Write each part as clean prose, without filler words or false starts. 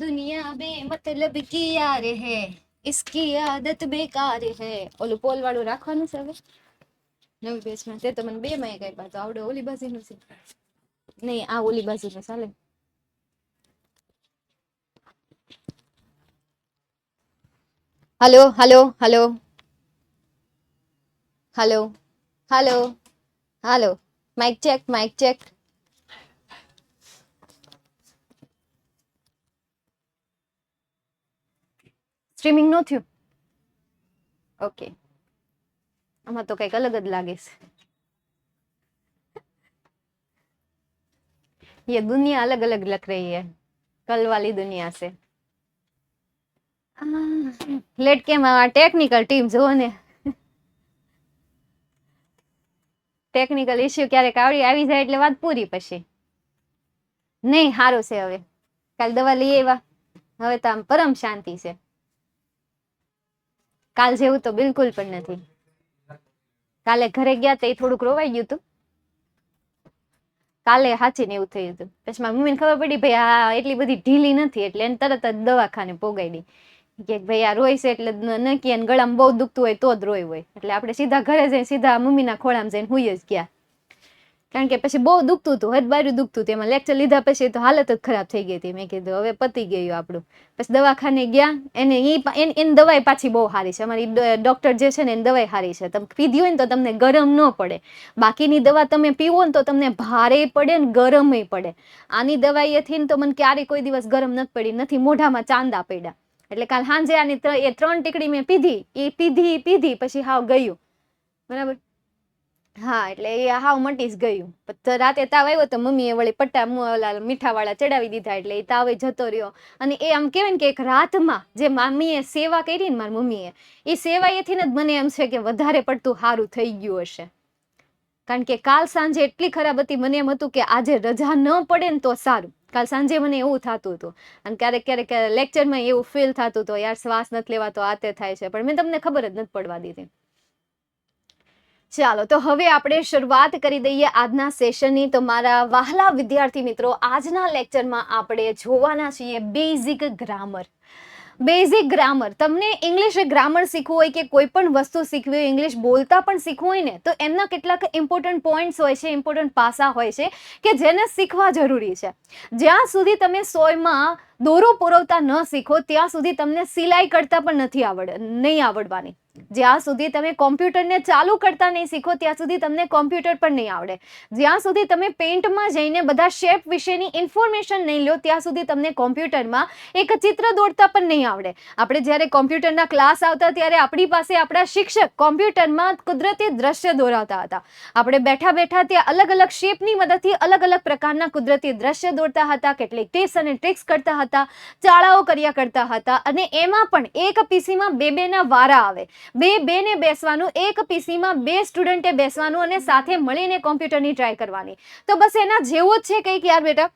दुनिया बेमतलब की यार है, इसकी आदत बेकार है. ઓલું પોલ વાળું રાખવાનું છે હવે નવી બેચમાં. તે તો મને બે માં કઈ પાછું આવડે. ઓલી બાજુનું છે નહીં, આ ઓલી બાજુનું ચાલે. Hello hello hello hello hello hello. Mike check, mike check. Streaming નો થયું? ઓકે, આમાં તો કઈક અલગ જ લાગે છે. ये दुनिया अलग अलग लग रही है, कल वाली दुनिया से. લેટ કેમ ટેકનિકલ ટીમ જોવો ને, ટેકનિકલ ઇશ્યુ ક્યારેક આવી જાય એટલે વાત પૂરી. પછી નહીં, સારું છે હવે. કાલ દવા લઈ આવ્યા, હવે તો આમ પરમ શાંતિ છે. કાલ જેવું તો બિલકુલ પણ નથી. કાલે ઘરે ગયા તો એ થોડુંક રોવાઈ ગયું હતું. કાલે સાચી ને એવું થયું હતું. પછી મારી મમ્મીને ખબર પડી ભાઈ આ એટલી બધી ઢીલી નથી, એટલે એને તરત જ દવાખાને પોગાડી કે ભાઈ આ રોય છે એટલે નક્કી, અને ગળામાં બહુ દુખતું હોય તો જ રોય હોય. એટલે આપણે સીધા ઘરે જઈને સીધા મમ્મીના ખોળામાં જઈને હુઈ જ ગયા. કારણ કે પછી બહુ દુખતું હતું, હદબાર્યું દુખતું હતું. એમાં લેક્ચર લીધા પછી તો હાલત જ ખરાબ થઈ ગઈ હતી. મેં કીધું હવે પતી ગયું આપણું. પછી દવાખાને ગયા, એની દવાઈ પાછી બહુ સારી છે. અમારી ડોક્ટર જે છે ને એની દવાઈ સારી છે. તમે પીધી હોય ને તો તમને ગરમ ન પડે. બાકીની દવા તમે પીવો ને તો તમને ભારે પડે ને ગરમય પડે. આની દવાઈથી ને તો મને ક્યારેય કોઈ દિવસ ગરમ નથી પડી, નથી મોઢામાં ચાંદા પડ્યા. એટલે કાલ સાંજે આની 3 ટીકડી મેં પીધી, એ પીધી પછી હાવ ગયું. બરાબર. હા, એટલે એ હાવ મટી જ ગયું. રાતે તાવ આવ્યો તો મમ્મીએ વળી પટ્ટા મીઠા વાળા ચડાવી દીધા, એટલે એ તાવ જતો રહ્યો. અને એ આમ કહેવાય ને કે એક રાતમાં જે મમ્મીએ સેવા કરી ને મારી મમ્મીએ, એ સેવાએથી જ મને એમ છે કે વધારે પડતું સારું થઈ ગયું હશે. કારણ કે કાલ સાંજે એટલી ખરાબ હતી, મને એમ હતું કે આજે રજા ન પડે ને તો સારું. કાલ સાંજે મને એવું થતું હતું. અને ક્યારેક ક્યારેક લેક્ચરમાં એવું ફીલ થતું હતું, યાર શ્વાસ નથી લેવાતો, આ તે થાય છે. પણ મેં તમને ખબર જ નથી પડવા દીધી. ચાલો, તો હવે આપણે શરૂઆત કરી દઈએ આજના સેશનની. તો મારા વહાલા વિદ્યાર્થી મિત્રો, આજના લેક્ચરમાં આપણે જોવાના છીએ બેઝિક ગ્રામર. Basic grammar. તમને ઇંગ્લિશ ગ્રામર શીખવું હોય કે કોઈ પણ વસ્તુ શીખવી હોય, ઇંગ્લિશ બોલતા પણ શીખવું હોય ને, તો એમના કેટલાક ઇમ્પોર્ટન્ટ પોઈન્ટ્સ હોય છે, ઇમ્પોર્ટન્ટ પાસા હોય છે કે જેને શીખવા જરૂરી છે. જ્યાં સુધી તમે સોયમાં દોરો પુરવતા ન શીખો ત્યાં સુધી તમને સિલાઈ કરતા પણ નહીં આવડવાની. જ્યાં સુધી તમે કોમ્પ્યુટરને ચાલુ કરતા નહીં શીખો ત્યાં સુધી તમને કોમ્પ્યુટર પણ નહીં આવડે. જ્યાં સુધી તમે પેઇન્ટમાં જઈને બધા શેપ વિશેની ઇન્ફોર્મેશન નહીં લો ત્યાં સુધી તમને કોમ્પ્યુટરમાં એક ચિત્ર દોરતા પણ નહીં આવડે. આપણે જ્યારે કોમ્પ્યુટરના ક્લાસ આવતા ત્યારે આપણી પાસે આપણા શિક્ષક કોમ્પ્યુટરમાં કુદરતી દ્રશ્ય દોરાવતા હતા. આપણે બેઠા બેઠા ત્યાં અલગ અલગ શેપની મદદથી અલગ અલગ પ્રકારના કુદરતી દ્રશ્ય દોરતા હતા. કેટલીક ટિપ્સ અને ટ્રિક્સ કરતા હતા, ચાળાઓ કર્યા કરતા હતા. અને એમાં પણ એક પીસીમાં બે ના વારા આવે. બે ને બેસવાનું, એક પીસીમાં 2 સ્ટુડન્ટે બેસવાનું અને સાથે મળીને કોમ્પ્યુટરની ટ્રાય કરવાની. તો બસ એના જેવું જ છે કંઈક યાર બેટા,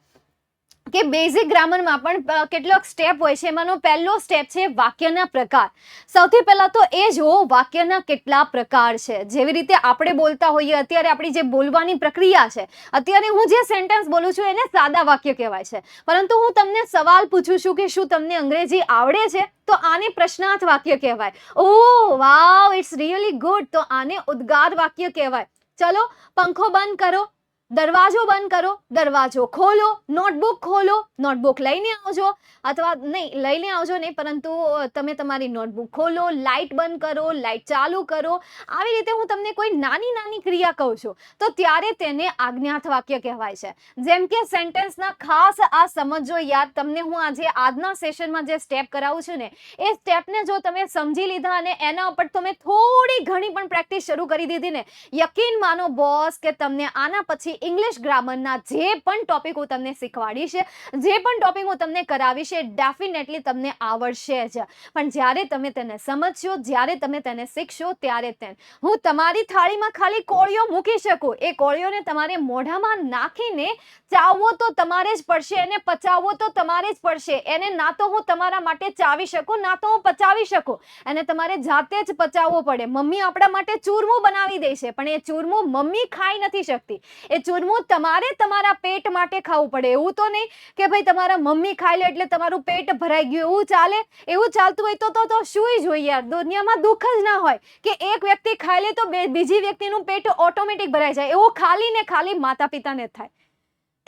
કે બેઝિક ગ્રામરમાં પણ કેટલોક સ્ટેપ હોય છે. એમાંનો પહેલો સ્ટેપ છે વાક્યના પ્રકાર. સૌથી પહેલા તો એ જુઓ વાક્યના કેટલા પ્રકાર છે. જેવી રીતે આપણે બોલતા હોઈએ, અત્યારે આપણી જે બોલવાની પ્રક્રિયા છે, અત્યારે હું જે સેન્ટેન્સ બોલું છું એને સાદા વાક્ય કહેવાય છે. પરંતુ હું તમને સવાલ પૂછું છું કે શું તમને અંગ્રેજી આવડે છે, તો આને પ્રશ્નાર્થ વાક્ય કહેવાય. ઓહ વાવ, ઇટ્સ રિયલી ગુડ, તો આને ઉદ્ગાર વાક્ય કહેવાય. ચલો, પંખો બંધ કરો, દરવાજો બંધ કરો, દરવાજો ખોલો, નોટબુક ખોલો, નોટબુક લઈને આવજો. અથવા નહીં લઈને આવજો નહીં, પરંતુ તમે તમારી નોટબુક ખોલો, લાઇટ બંધ કરો, લાઇટ ચાલુ કરો. આવી રીતે હું તમને કોઈ નાની નાની ક્રિયા કહું છું તો ત્યારે તેને આજ્ઞાર્થ વાક્ય કહેવાય છે. જેમ કે સેન્ટેન્સના ખાસ આ સમજો યાર. તમને હું આજે આજના સેશનમાં જે સ્ટેપ કરાવું છું ને, એ સ્ટેપને જો તમે સમજી લીધા અને એના ઉપર તમે થોડી ઘણી પણ પ્રેક્ટિસ શરૂ કરી દીધી ને, યકીન માનો બોસ કે તમને આના પછી ઇંગ્લિશ ગ્રામરના જે પણ ટોપિક હું તમને શીખવાડીશ, જે પણ ટોપિક હું તમને કરાવીશ, એ ડેફિનેટલી તમને આવડશે જ. પણ જ્યારે તમે તેને સમજશો, જ્યારે તમે તેને શીખશો, ત્યારે હું તમારી થાળીમાં ખાલી કોળિયો મૂકી શકું. એ કોળિયોને તમારે મોઢામાં નાખીને ચાવવો તો તમારે જ પડશે, એને પચાવવો તો તમારે જ પડશે. એને ના તો હું તમારા માટે ચાવી શકું, ના તો હું પચાવી શકું. એને તમારે જાતે જ પચાવવો પડે. મમ્મી આપણા માટે ચૂરમું બનાવી દે છે, પણ એ ચૂરમું મમ્મી ખાઈ નથી શકતી. એ ચૂરમું તમારે તમારા પેટ માટે ખાવું પડે. એવું તો નહીં કે ભાઈ તમારા મમ્મી ખાઈ લે એટલે તમારું પેટ ભરાઈ ગયું, એવું ચાલે? એવું ચાલતું હોય તો શું જોઈએ યાર? દુનિયામાં દુઃખ જ ના હોય કે એક વ્યક્તિ ખાઈ લે તો બીજી વ્યક્તિનું પેટ ઓટોમેટિક ભરાઈ જાય. એવું ખાલી ને ખાલી માતા પિતાને થાય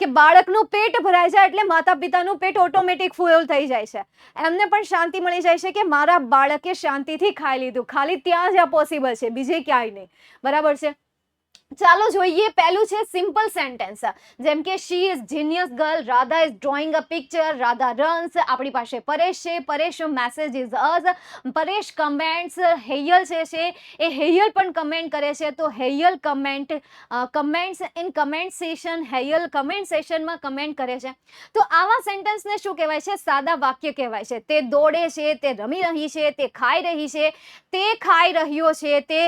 કે બાળકનું પેટ ભરાઈ જાય એટલે માતા પિતાનું પેટ ઓટોમેટિક ફૂલ થઈ જાય છે. એમને પણ શાંતિ મળી જાય છે કે મારા બાળકે શાંતિથી ખાઈ લીધું. ખાલી ત્યાં જ આ પોસિબલ છે, બીજે ક્યાંય નહીં. બરાબર છે? ચાલો જોઈએ. પહેલું છે સિમ્પલ સેન્ટેન્સ, જેમ કે she is genius girl, Radha is drawing a picture, Radha runs. આપણી પાસે પરેશ છે, Paresh message is us, Paresh comments. Heyal છે એ હેયલ પણ કમેન્ટ કરે છે, તો Heyal comments in comment session. Heyal comment સેશનમાં કમેન્ટ કરે છે. તો આવા સેન્ટેન્સને શું કહેવાય છે? સાદા વાક્ય કહેવાય છે. તે દોડે છે, તે રમી રહી છે, તે ખાઈ રહી છે, તે ખાઈ રહ્યો છે, તે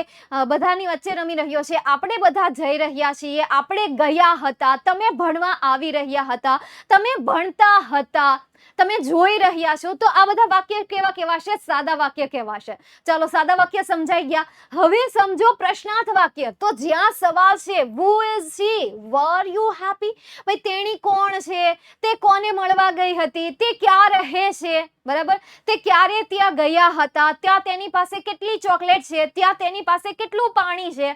બધાની વચ્ચે રમી રહ્યો છે, આપણે બધા જઈ રહ્યા છીએ, આપણે ગયા હતા, તમે ભણવા આવી રહ્યા હતા, તમે ભણતા હતા, તમે જોઈ રહ્યા છો. તો આ બધા વાક્ય કેવા કહેવાશે? સાદા વાક્ય કહેવાશે. ચાલો, સાદા વાક્ય સમજાઈ ગયા. હવે સમજો પ્રશ્નાર્થ વાક્ય. તો જ્યાં સવાલ છે who is she, were you happy, ભાઈ તેણી કોણ છે, તે કોને મળવા ગઈ હતી, તે ક્યાં રહે છે, બરાબર, તે ક્યારે ત્યાં ગયા હતા, ત્યાં તેની પાસે કેટલી ચોકલેટ છે, ત્યાં તેની પાસે કેટલું પાણી છે.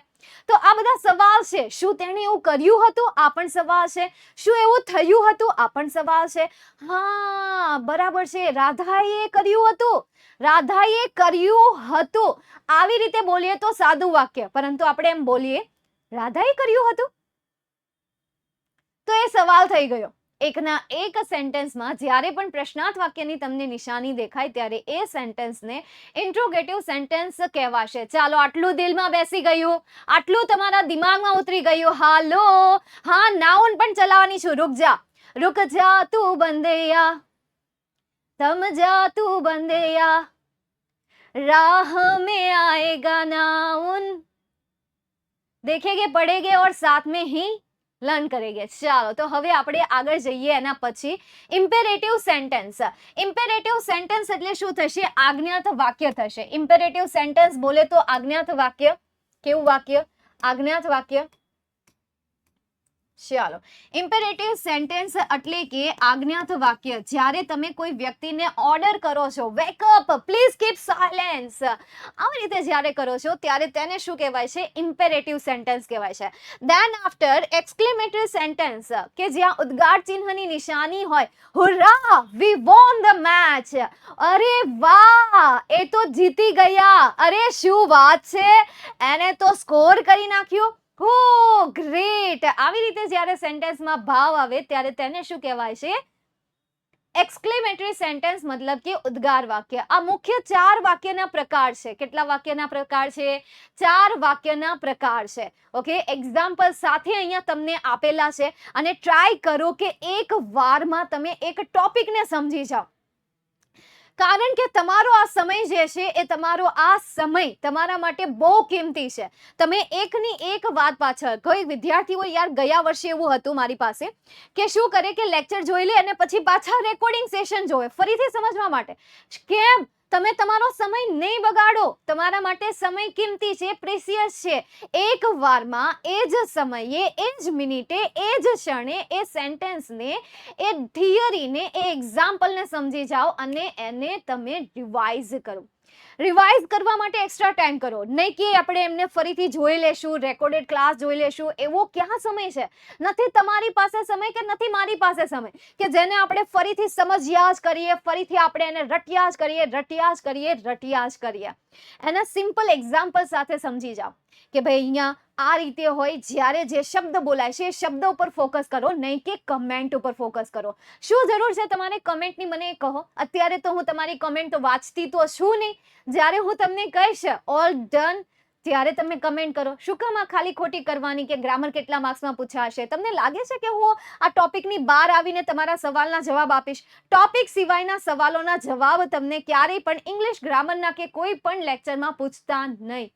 તો આ બધા સવાલ છે. શું તેણે એવું કર્યું હતું? આ પણ સવાલ છે. શું એવું થયું હતું? આ પણ સવાલ છે. હા, બરાબર છે, રાધાએ કર્યું હતું, રાધાએ કર્યું હતું. આવી રીતે બોલીએ તો સાદું વાક્ય, પરંતુ આપણે એમ બોલીએ રાધાએ કર્યું હતું, તો એ સવાલ થઈ ગયો. એકના એક સેન્ટેન્સમાં જ્યારે પણ પ્રશ્નાર્થ વાક્યની તમને નિશાની દેખાય ત્યારે એ સેન્ટેન્સને ઇન્ટ્રોગેટિવ સેન્ટેન્સ કહેવાશે. ચાલો, આટલું દિલમાં બેસી ગયું, આટલું તમારા દિમાગમાં ઉતરી ગયું. હાલો, હા, નાઉન પણ ચલાવવાની છું. रुक जा तू बंदेया, थम जा तू बंदेया, राह में आएगा नाउन, देखेंगे पढ़ेंगे और साथ में ही લર્ન કરેંગે. ચાલો, તો હવે આપણે આગળ જઈએ. એના પછી ઇમ્પેરેટિવ સેન્ટેન્સ. ઇમ્પેરેટિવ સેન્ટેન્સ એટલે શું થશે? આજ્ઞાર્થ વાક્ય થશે. ઇમ્પેરેટિવ સેન્ટેન્સ બોલે તો આજ્ઞાર્થ વાક્ય. કેવું વાક્ય? આજ્ઞાર્થ વાક્ય. ચાલો, ઇમ્પેરેટિવ સેન્ટેન્સ એટલે કે આજ્ઞાર્થ વાક્ય. જ્યારે તમે કોઈ વ્યક્તિને ઓર્ડર કરો છો, wake up, please keep silence, આવી રીતે જ્યારે કરો છો ત્યારે તેને શું કહેવાય છે? ઇમ્પેરેટિવ સેન્ટેન્સ કહેવાય છે. દેન આફ્ટર એક્સક્લેમેટરી સેન્ટેન્સ, કે જ્યાં ઉદ્ગાર ચિહ્નની નિશાની હોય. હુર્રા, વી વોન ધ મેચ, અરે વાહ, એ તો જીતી ગયા, અરે શું વાત છે, એને તો સ્કોર કરી નાખ્યું, હો ગ્રેટ. આવી રીતે જ્યારે સેન્ટેન્સમાં ભાવ આવે ત્યારે તેને શું કહેવાય છે? એક્સક્લેમેટરી સેન્ટેન્સ, મતલબ કે ઉદ્ગાર વાક્ય. આ મુખ્ય 4 વાક્યના પ્રકાર છે. કેટલા વાક્યના પ્રકાર છે? 4 વાક્યના પ્રકાર છે. ઓકે, એક્ઝામ્પલ સાથે અહીંયા તમને આપેલા છે અને ટ્રાય કરો કે એક વારમાં તમે એક ટોપિકને સમજી જાઓ. કારણ કે તમારો આ સમય જે છે એ તમારો આ સમય તમારા માટે બહુ કિંમતી છે. તમે એકની એક વાત પાછળ, કોઈ વિદ્યાર્થીઓ યાર ગયા વર્ષે એવું હતું મારી પાસે કે શું કરે કે લેક્ચર જોઈ લે અને પછી પાછા રેકોર્ડિંગ સેશન જોવે ફરીથી સમજવા માટે. કેમ? તમે તમારો સમય નહીં બગાડો. તમારા માટે સમય કિંમતી છે, પ્રેસિયસ છે. એક વારમાં એ જ સમયે, એ જ મિનિટે, એ જ ક્ષણે એ સેન્ટેન્સને, એ થિયરીને, એ એક્ઝામ્પલને સમજી જાઓ અને એને તમે રિવાઇઝ કરો. રિવાઇઝ કરવા માટે એક્સ્ટ્રા ટાઈમ કરો, નહીં કે આપણે એમને ફરીથી જોઈ લેશું, રેકોર્ડેડ ક્લાસ જોઈ લેશું. એવો ક્યાં સમય છે? નથી તમારી પાસે સમય કે નથી મારી પાસે સમય કે જેને આપણે ફરીથી સમજ્યા જ કરીએ, ફરીથી આપણે એને રટ્યા જ કરીએ. એના સિમ્પલ એક્ઝામ્પલ સાથે સમજી જાઓ કે ભાઈ અહીંયા આ રીતે હોય. જ્યારે જે શબ્દ બોલાય છે એ શબ્દ ઉપર ફોકસ કરો, નહીં કે કમેન્ટ ઉપર ફોકસ કરો. શું જરૂર છે તમારે કમેન્ટની? મને કહો. અત્યારે તો હું તમારી કમેન્ટ વાંચતી તો છું નહીં. જ્યારે હું તમને કહીશ ઓલ ડન ત્યારે તમે કમેન્ટ કરો. શું કામ આ ખાલી ખોટી કરવાની કે ગ્રામર કેટલા માર્ક્સમાં પૂછ્યા હશે? તમને લાગે છે કે હું આ ટોપિકની બહાર આવીને તમારા સવાલના જવાબ આપીશ? ટોપિક સિવાયના સવાલોના જવાબ તમને ક્યારેય પણ ઇંગ્લિશ ગ્રામરના કે કોઈ પણ લેક્ચરમાં પૂછતા નહીં.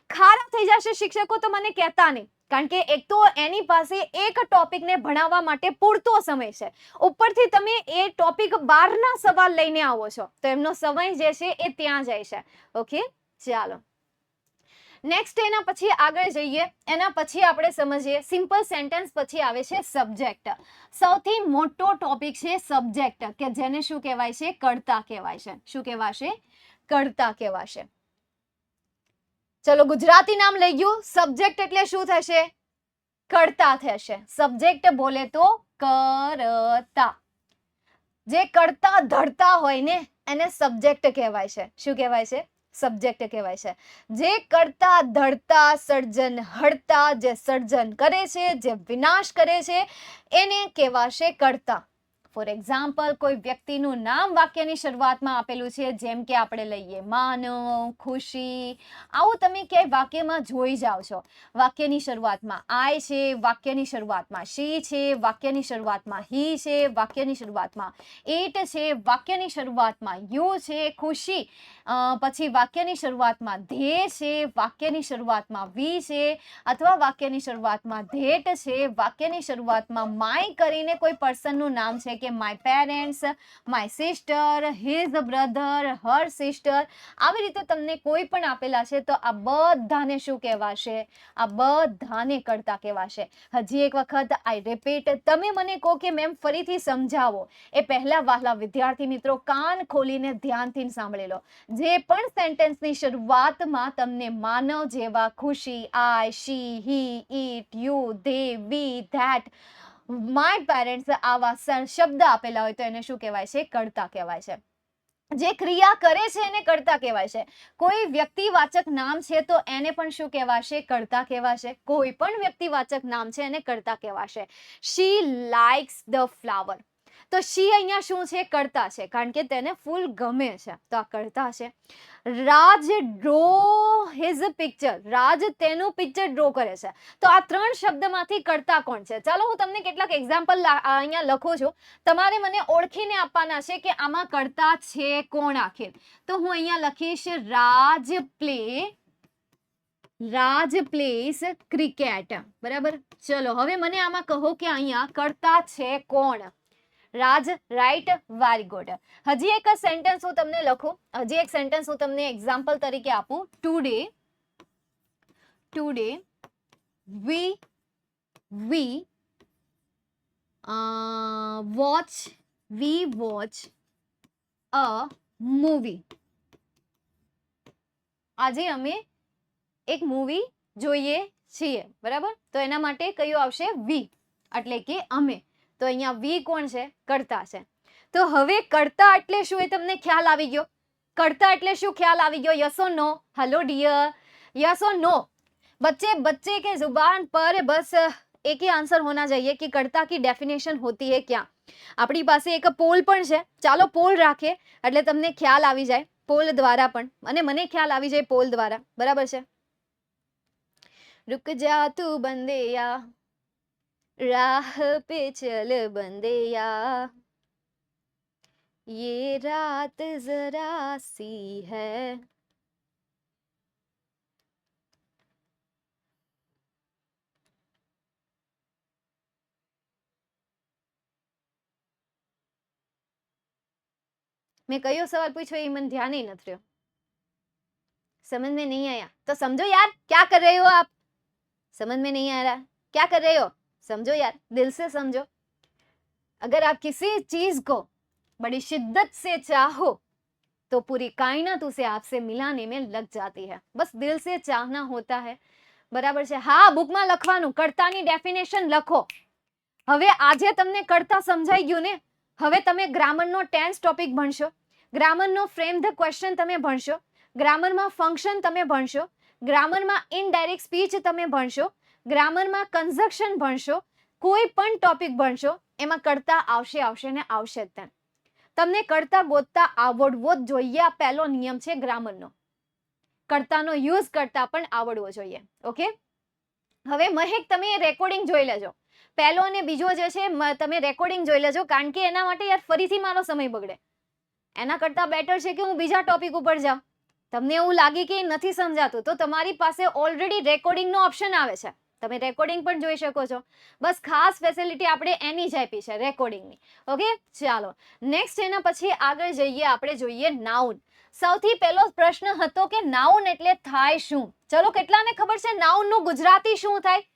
ખારા થઈ જશે શિક્ષકો તો મને કહેતા નહીં, કારણ કે એક તો એની પાસે એક ટોપિકને ભણાવવા માટે પૂરતો સમય છે, ઉપરથી તમે એ ટોપિક બહારના સવાલ લઈને આવો છો તો એમનો સમય જે છે એ ત્યાં જાય છે. ઓકે, ચાલો. નેક્સ્ટ એના પછી આગળ જઈએ, એના પછી આપણે સમજીએ સિમ્પલ સેન્ટેન્સ પછી આવે છે સબ્જેક્ટ. સૌથી મોટો ટોપિક છે સબ્જેક્ટ, કે જેને શું કહેવાય છે? કર્તા કહેવાય છે. શું કહેવાશે? કર્તા કહેવાશે. ચલો ગુજરાતી નામ લઈ ગયું. સબ્જેક્ટ એટલે શું થશે? કર્તા થશે. સબ્જેક્ટ બોલે તો કરતા. જે કરતા ધડતા હોય ને એને સબ્જેક્ટ કહેવાય છે. શું કહેવાય છે? સબ્જેક્ટ કહેવાય છે. જે કરતા ધડતા સર્જન હડતા, જે સર્જન કરે છે, જે વિનાશ કરે છે, એને કહેવાશે કર્તા. ફોર એક્ઝામ્પલ, કોઈ વ્યક્તિનું નામ વાક્યની શરૂઆતમાં આપેલું છે, જેમ કે આપણે લઈએ માનવ, ખુશી. આવું તમે ક્યાંય વાક્યમાં જોઈ જાઓ છો. વાક્યની શરૂઆતમાં આઈ છે, વાક્યની શરૂઆતમાં શી છે, વાક્યની શરૂઆતમાં હી છે, વાક્યની શરૂઆતમાં ઇટ છે, વાક્યની શરૂઆતમાં યુ છે, ખુશી, પછી વાક્યની શરૂઆતમાં ધે છે, વાક્યની શરૂઆતમાં વી છે, અથવા વાક્યની શરૂઆતમાં ધેટ છે, વાક્યની શરૂઆતમાં માય કરીને કોઈ પર્સનનું નામ છે, કે my parents, my sister, his brother, Har sister. આવી રીતે તમને કોઈ પણ આપેલા છે તો આ બધાને શું કહેવાશે? આ બધાને કર્તા કહેવાશે. હજી એક વખત આઈ રિપીટ, તમે મને કહો કે મેમ ફરીથી સમજાવો એ પહેલા વહાલા વિદ્યાર્થી મિત્રો કાન ખોલીને ધ્યાનથી સાંભળી લો. જે પણ સેન્ટેન્સની શરૂઆતમાં તમને માનવ જેવા ખુશી, I, she, he, it, you, they, we, that, my parents આવા શબ્દ આપેલા હોય તો એને શું કહેવાય છે? કર્તા કહેવાય છે. જે ક્રિયા કરે છે એને કર્તા કહેવાય છે. કોઈ વ્યક્તિવાચક નામ છે તો એને પણ શું કહેવાશે? કર્તા કહેવાશે. કોઈ પણ વ્યક્તિવાચક નામ છે એને કર્તા કહેવાશે. શી લાઇક્સ ધ ફ્લાવર, તો શી અહીંયા શું છે? કર્તા છે, કારણ કે તેને ફૂલ ગમે છે, તો આ કર્તા છે. રાજ ડ્રો હિઝ પિક્ચર, રાજ તેનું પિક્ચર ડ્રો કરે છે. તો આ ત્રણ શબ્દમાંથી કર્તા કોણ છે? ચાલો હું તમને કેટલાક એક્ઝામ્પલ અહીંયા લખું છું. તમારે મને ઓળખીને આપવાના છે કે આમાં કર્તા છે કોણ આખિર. તો હું અહીંયા લખીશ રાજ પ્લેસ ક્રિકેટ. બરાબર. ચલો હવે મને આમાં કહો કે અહીંયા કર્તા છે કોણ? રાજ, રાઈટ, વેરી ગુડ. હજી એક સેન્ટેન્સ હું તમને લખું, હજી એક સેન્ટેન્સ હું તમને એક્ઝામ્પલ તરીકે આપું. Today we watch a movie. આજે અમે એક મૂવી જોઈએ છીએ. બરાબર. તો એના માટે કયું આવશે? વી, એટલે કે અમે. તો અહીંયા વી કોણ છે? કર્તા છે. તો હવે કર્તા એટલે શું એ તમને ખ્યાલ આવી ગયો? કર્ता એટલે શું ખ્યાલ આવી ગયો? यस और नो? हेलो डियर, यस और नो? बच्चे के जुबान पर बस एक ही आंसर होना चाहिए कि कर्ता की डेफिनेशन होती है क्या. આપણી પાસે એક પોલ પણ છે. ચાલો પોલ રાખીએ એટલે તમને ખ્યાલ આવી જાય પોલ દ્વારા પણ, અને મને ખ્યાલ આવી જાય પોલ દ્વારા. બરાબર છે. रुक जा तू बंदेया, राह पे चल बंदेया, ये रात जरा सी है. मैं कयो सवाल पूछो ये मन ध्यान ही नहीं रहो, समझ में नहीं आया तो समझो यार, क्या कर रहे हो आप? समझ में नहीं आ रहा, क्या कर रहे हो? समझो यार, दिल से समझो. अगर आप किसी चीज को बड़ी शिद्दत से चाहो तो पूरी कायनात उसे आपसे मिलाने में लग जाती है. बस दिल से चाहना होता है. बराबर છે. હા, બુકમાં લખવાનું, કર્તાની ડેફિનેશન લખો. હવે આજે તમને કર્તા સમજાઈ ગયું ને? હવે તમે ગ્રામરનો ટેન્સ ટોપિક ભણશો, ગ્રામરનો ફ્રેમ ધ ક્વેશ્ચન તમે ભણશો, ગ્રામરમાં ફંક્શન તમે ભણશો, ગ્રામરમાં ઇનડાયરેક્ટ સ્પીચ તમે ભણશો, ગ્રામરમાં કન્જક્શન ભણશો, કોઈ પણ ટોપિક ભણશો એમાં કર્તા આવશે ને આવશે જ. તમને કર્તા ગોતતા આવડવો જ જોઈએ. આ પહેલો નિયમ છે ગ્રામરનો. કર્તાનો યુઝ કરતા પણ આવડવો જોઈએ. ઓકે. હવે મહેક તમે રેકોર્ડિંગ જોઈ લેજો. પહેલો અને બીજો જે છે તમે રેકોર્ડિંગ જોઈ લેજો, કારણ કે એના માટે યાર ફરીથી મારો સમય બગડે. એના કરતા બેટર છે કે હું બીજા ટોપિક ઉપર જાઉં. તમને એવું લાગે કે નથી સમજાતું તો તમારી પાસે ઓલરેડી રેકોર્ડિંગનો ઓપ્શન આવે છે. તમે રેકોર્ડિંગ પણ જોઈ શકો છો. બસ ખાસ ફેસિલિટી આપણે એની જ આપી છે, રેકોર્ડિંગની. ઓકે, ચાલો નેક્સ્ટ એના પછી આગળ જઈએ, આપણે જોઈએ નાઉન. સૌથી પહેલો પ્રશ્ન હતો કે નાઉન એટલે થાય શું? ચલો, કેટલાને ખબર છે નાઉનનું ગુજરાતી શું થાય?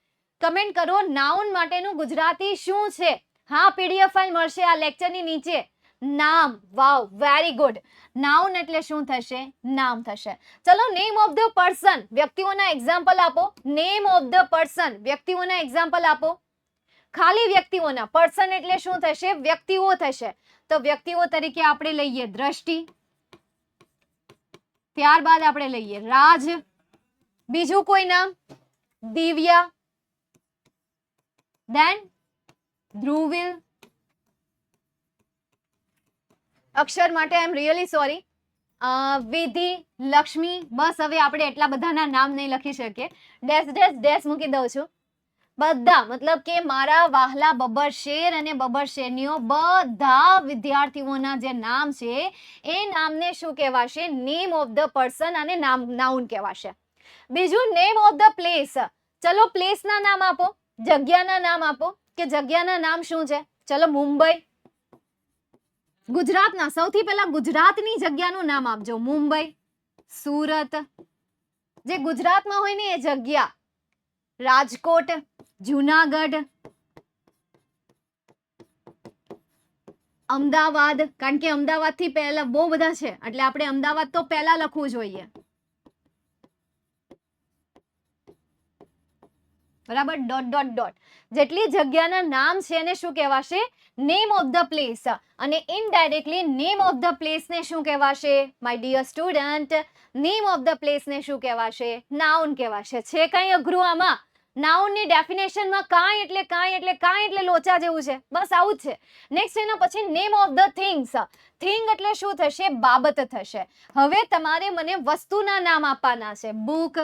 કમેન્ટ કરો, નાઉન માટેનું ગુજરાતી શું છે? હા, પીડીએફ ફાઇલ મળશે આ લેક્ચરની નીચે. નામ. વાવ, વેરી ગુડ. નાઉન એટલે શું થશે? નામ થશે. ચલો, નેમ ઓફ ધ પર્સન, વ્યક્તિઓના એક્ઝામ્પલ આપો. નેમ ઓફ ધ પર્સન, વ્યક્તિઓના એક્ઝામ્પલ આપો. ખાલી વ્યક્તિઓના. પર્સન એટલે શું થશે? વ્યક્તિઓ થશે. તો વ્યક્તિઓ તરીકે આપણે લઈએ દ્રષ્ટિ, ત્યારબાદ આપણે લઈએ રાજ, બીજું કોઈ નામ દિવ્યા, દેન ધ્રુવિલ. અક્ષર માટે આઈ એમ રિયલી સોરી. વિધિ, લક્ષ્મી. બસ હવે આપણે એટલા બધાના નામ નહીં લખી શકીએ. ડેશ ડેશ ડેશ મૂકી દઉં છું. બધા મતલબ કે મારા વહાલા બબ્બર શેર અને બબ્બર શેરનીઓ બધા વિદ્યાર્થીઓના જે નામ છે એ નામને શું કહેવાશે? નેમ ઓફ ધ પર્સન અને નાઉન કહેવાશે. બીજું નેમ ઓફ ધ પ્લેસ. ચલો, પ્લેસના નામ આપો, જગ્યાના નામ આપો કે જગ્યાના નામ શું છે? ચલો, મુંબઈ. ગુજરાતના સૌથી પહેલા ગુજરાતની જગ્યાનું નામ આપજો. મુંબઈ, સુરત, જે ગુજરાતમાં હોય ને એ જગ્યા. રાજકોટ, જુનાગઢ, અમદાવાદ, કારણ કે અમદાવાદ થી પહેલા બહુ બધા છે એટલે આપણે અમદાવાદ તો પહેલા લખવું જોઈએ. બરાબર, ડોટ ડોટ ડોટ. જેટલી જગ્યાના નામ છે એને શું કહેવાશે? Name of the place. અને indirectly name of the place ને શું કહેવાશે? My dear student, name of the place ને શું કહેવાશે? નાઉન કહેવાશે. છે કઈ અઘરું આમાં? નાઉનની ડેફિનેશનમાં કાંઈ એટલે લોચા જેવું છે. બસ આવું જ છે. નેક્સ્ટ એના પછી name of the things. Thing એટલે શું થશે? બાબત થશે. હવે તમારે મને વસ્તુના નામ આપવાના છે. બુક,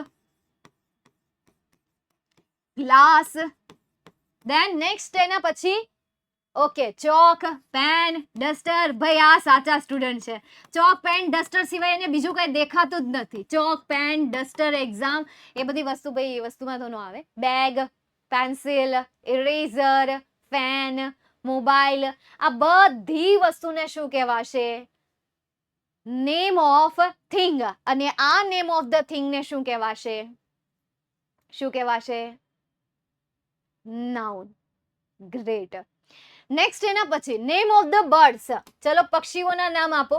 ગ્લાસ, દેન નેક્સ્ટ એના પછી ઓકે ચોક, પેન, ડસ્ટર. ભાઈ આ સાચા સ્ટુડન્ટ છે. ચોક, પેન, ડસ્ટર સિવાય એને બીજું કઈ દેખાતું જ નથી. ચોક, પેન, ડસ્ટર, એક્ઝામ એ બધી વસ્તુ ભાઈ એ વસ્તુમાં તો ન આવે. Bag, pencil, eraser, pen, mobile, આ બધી વસ્તુને શું કહેવાશે? Name of thing. અને આ નેમ ઓફ ધ થિંગ ને શું કહેવાશે? શું કહેવાશે? નાઉન. ગ્રેટ. નેક્સ્ટ એના પછી નેમ ઓફ ધ બર્ડ્સ. ચલો, પક્ષીઓના નામ આપો.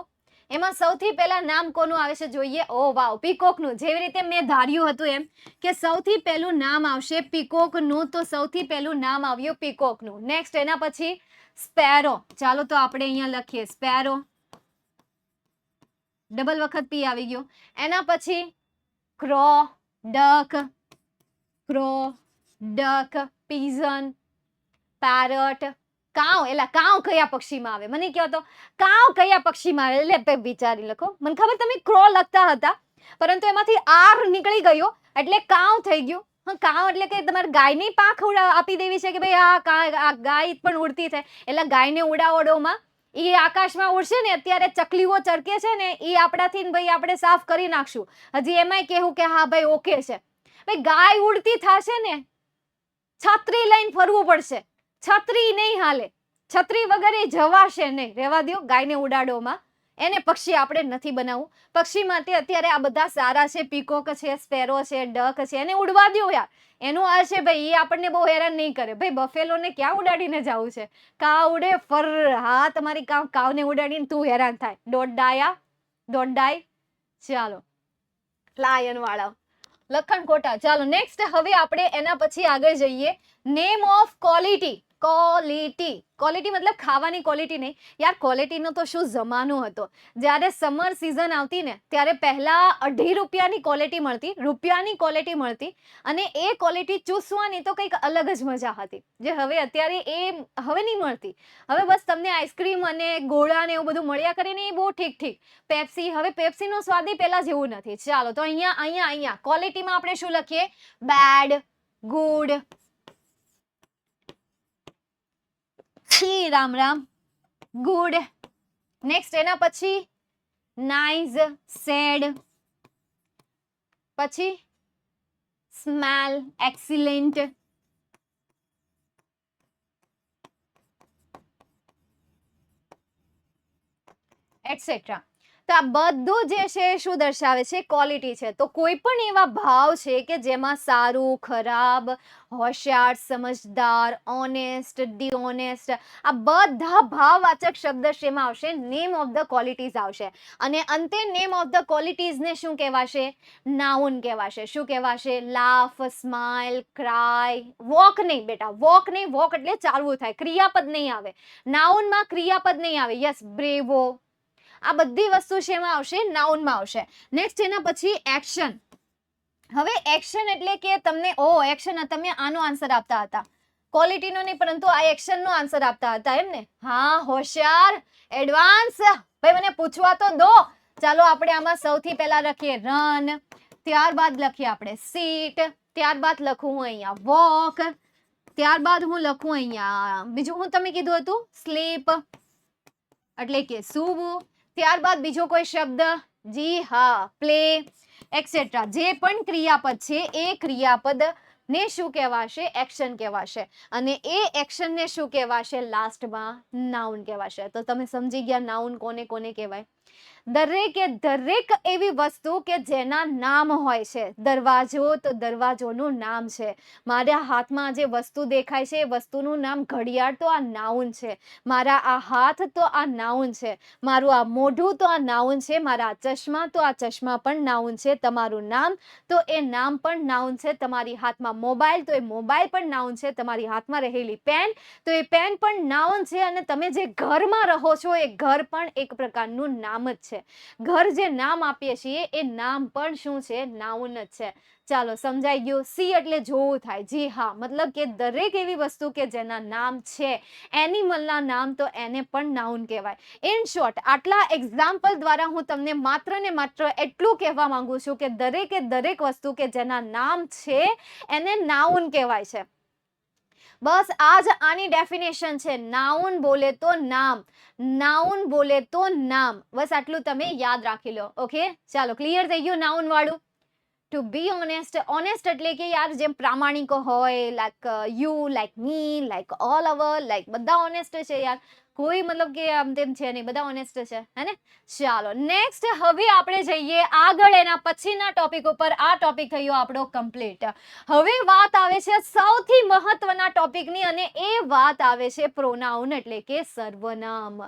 એમાં સૌથી પહેલા નામ કોનું આવે છે જોઈએ? ઓ વાવ, પીકોકનું. જેવી રીતે મેં ધાર્યું હતું એમ કે સૌથી પહેલું નામ આવશે પીકોકનું, તો સૌથી પહેલું નામ આવ્યું પીકોકનું. નેક્સ્ટ એના પછી સ્પેરો. ચાલો, તો આપણે અહીંયા લખીએ સ્પેરો. ડબલ વખત પી આવી ગયો. એના પછી crow, duck, crow, duck, pigeon, parrot, cow. એલા કાઉ કયા પક્ષીમાં આવે? મને કહો તો કાઉ કયા પક્ષીમાં આવે? એટલે વિચારી લખો. મને ખબર તમે ક્રો લખતા હતા પરંતુ એમાંથી આર નીકળી ગયો એટલે કાઉ થઈ ગયું. કાઉ એટલે કે તમારે ગાયની પાંખ આપી દેવી છે કે ભાઈ આ ગાય પણ ઉડતી થાય એટલે ગાયને ઉડાવડોમાં એ આકાશમાં ઉડશે ને. અત્યારે ચકલીઓ ચરકે છે ને એ આપણાથી ભાઈ આપણે સાફ કરી નાખશું. હજી એમાંય કેવું કે હા ભાઈ ઓકે છે. ભાઈ ગાય ઉડતી થશે ને છત્રી લઈને ફરવું પડશે. છત્રી નહીં હાલે. છત્રી વગર એ જવાશે નહીં. રહેવા દો ગાયને ઉડાડોમાં. એને પક્ષી આપણે નથી બનાવવું. પક્ષી માટે અત્યારે આ બધા સારા છે. પીકોક છે, સ્પેરો છે, ડક છે, એને ઉડવા દો યાર. એનું આ છે ભાઈ, એ આપણને બહુ હેરાન નહીં કરે. ભાઈ બફેલોને ક્યાં ઉડાડીને જવું છે? કાવ ઉડે ફર. હા, તમારી કાવને ઉડાડીને તું હેરાન થાય. ડોટ ડાયા, ડોટ ડાય. ચાલો, લાયન વાળા લખણ ખોટા. ચાલો નેક્સ્ટ હવે આપણે એના પછી આગળ જઈએ. Name of quality. ક્વોલિટી મતલબ ખાવાની ક્વોલિટી નહીં યાર. ક્વોલિટીનો તો શું જમાનો હતો. જ્યારે સમર સિઝન આવતી ને ત્યારે પહેલા 2.5 રૂપિયાની ક્વોલિટી મળતી, રૂપિયાની ક્વોલિટી મળતી અને એ ક્વોલિટી ચૂસવાની તો કંઈક અલગ જ મજા હતી, જે હવે અત્યારે એ હવે નહીં મળતી. હવે બસ તમને આઈસ્ક્રીમ અને ગોળા ને એવું બધું મળ્યા કરીને એ બહુ ઠીક. પેપ્સી, હવે પેપ્સીનો સ્વાદ પહેલા જેવું નથી. ચાલો, તો અહીંયા ક્વોલિટીમાં આપણે શું લખીએ? બેડ, ગુડ, રામ રામ, ગુડ. નેક્સ્ટ એના પછી નાઇસ, સેડ, પછી સ્મેલ, એક્સિલેન્ટ, એટસેટ્રા. તો આ બધું જે છે એ શું દર્શાવે છે? ક્વોલિટી છે. તો કોઈ પણ એવા ભાવ છે કે જેમાં સારું, ખરાબ, હોશિયાર, સમજદાર, ઓનેસ્ટ, ડિઓનેસ્ટ, આ બધા ભાવવાચક શબ્દ શેમાં આવશે? નેમ ઓફ ધ ક્વોલિટીઝ આવશે. અને અંતે નેમ ઓફ ધ ક્વોલિટીઝને શું કહેવાશે? નાઉન કહેવાશે. શું કહેવાશે? લાફ, સ્માઇલ, ક્રાય, વોક નહીં બેટા, વોક નહીં, વોક એટલે ચાલવું થાય, ક્રિયાપદ નહીં આવે. નાઉનમાં ક્રિયાપદ નહીં આવે. યસ, બ્રેવો, આ બધી વસ્તુ શેમાં આવશે? નાઉનમાં આવશે. નેક્સ્ટ એના પછી એક્શન. હવે એક્શન એટલે કે તમને એક્શન, તમે આનો આન્સર આપતા હતા, ક્વોલિટીનો નહીં પરંતુ આ એક્શનનો આન્સર આપતા હતા એમ ને? હા, હોશિયાર, એડવાન્સ. ભાઈ મને પૂછવા તો દો. ચાલો આપણે આમાં સૌથી પહેલા લખીએ રન, ત્યારબાદ લખીએ આપણે સીટ, ત્યારબાદ લખું હું અહીંયા વોક, ત્યારબાદ હું લખું અહીંયા બીજું હું તમે કીધું હતું સ્લીપ એટલે કે સૂવું, ત્યારબાદ બીજો કોઈ શબ્દ? જી હા, પ્લે, એક્સેટ્રા. જે પણ ક્રિયાપદ છે એ ક્રિયાપદ ને શું કહેવાશે? એક્શન કહેવાશે. અને એ એક્શન ને શું કહેવાશે? લાસ્ટમાં નાઉન કહેવાશે. તો તમે સમજી ગયા નાઉન કોને કોને કહેવાય? દરેકે દરેક એવી વસ્તુ કે જેના નામ હોય છે. દરવાજો તો દરવાજોનું નામ છે. મારા હાથમાં જે વસ્તુ દેખાય છે એ વસ્તુનું નામ ઘડિયાળ, તો આ નાઉન છે. મારા આ હાથ તો આ નાઉન છે. મારું આ મોઢું તો આ નાઉન છે. મારા ચશ્મા તો આ ચશ્મા પણ નાઉન છે. તમારું નામ તો એ નામ પણ નાઉન છે. તમારી હાથમાં મોબાઈલ તો એ મોબાઈલ પણ નાઉન છે. તમારી હાથમાં રહેલી પેન તો એ પેન પણ નાઉન છે. અને તમે જે ઘરમાં રહો છો એ ઘર પણ એક પ્રકારનું નામ જ છે. ઘર જે નામ આપીએ છીએ એ નામ પણ શું છે? નાઉન જ છે. ચાલો સમજાઈ ગયું. સી એટલે જોવું થાય. જી હા, મતલબ કે દરેક એવી વસ્તુ કે જેના નામ છે, એનિમલના નામ તો એને પણ નાઉન કહેવાય. ઇન શોર્ટ, આટલા એક્ઝામ્પલ દ્વારા હું તમને માત્ર ને માત્ર એટલું કહેવા માંગુ છું કે દરેકે દરેક વસ્તુ કે જેના નામ છે એને નાઉન કહેવાય છે. બસ આ જ આની ડેફિનેશન છે. નાઉન બોલે તો નામ, નાઉન બોલે તો નામ. બસ આટલું તમે યાદ રાખી લો. ઓકે, ચાલો ક્લિયર થઈ ગયું નાઉન વાળું. ટુ બી ઓનેસ્ટ, ઓનેસ્ટ એટલે કે યાર જેમ પ્રામાણિક હોય, like you, like me, like all our, like બધા ઓનેસ્ટ છે યાર. કોઈ મતલબ કે આમ તેમ છે નહીં, બધા ઓનેસ્ટ છે, હે ને? ચાલો નેક્સ્ટ હવે આપણે જઈએ આગળ એના પછીના ટોપિક ઉપર. આ ટોપિક થયો આપણો કમ્પ્લીટ. હવે વાત આવે છે સૌથી મહત્વના ટોપિકની, અને એ વાત આવે છે પ્રોનાઉન એટલે કે સર્વનામ.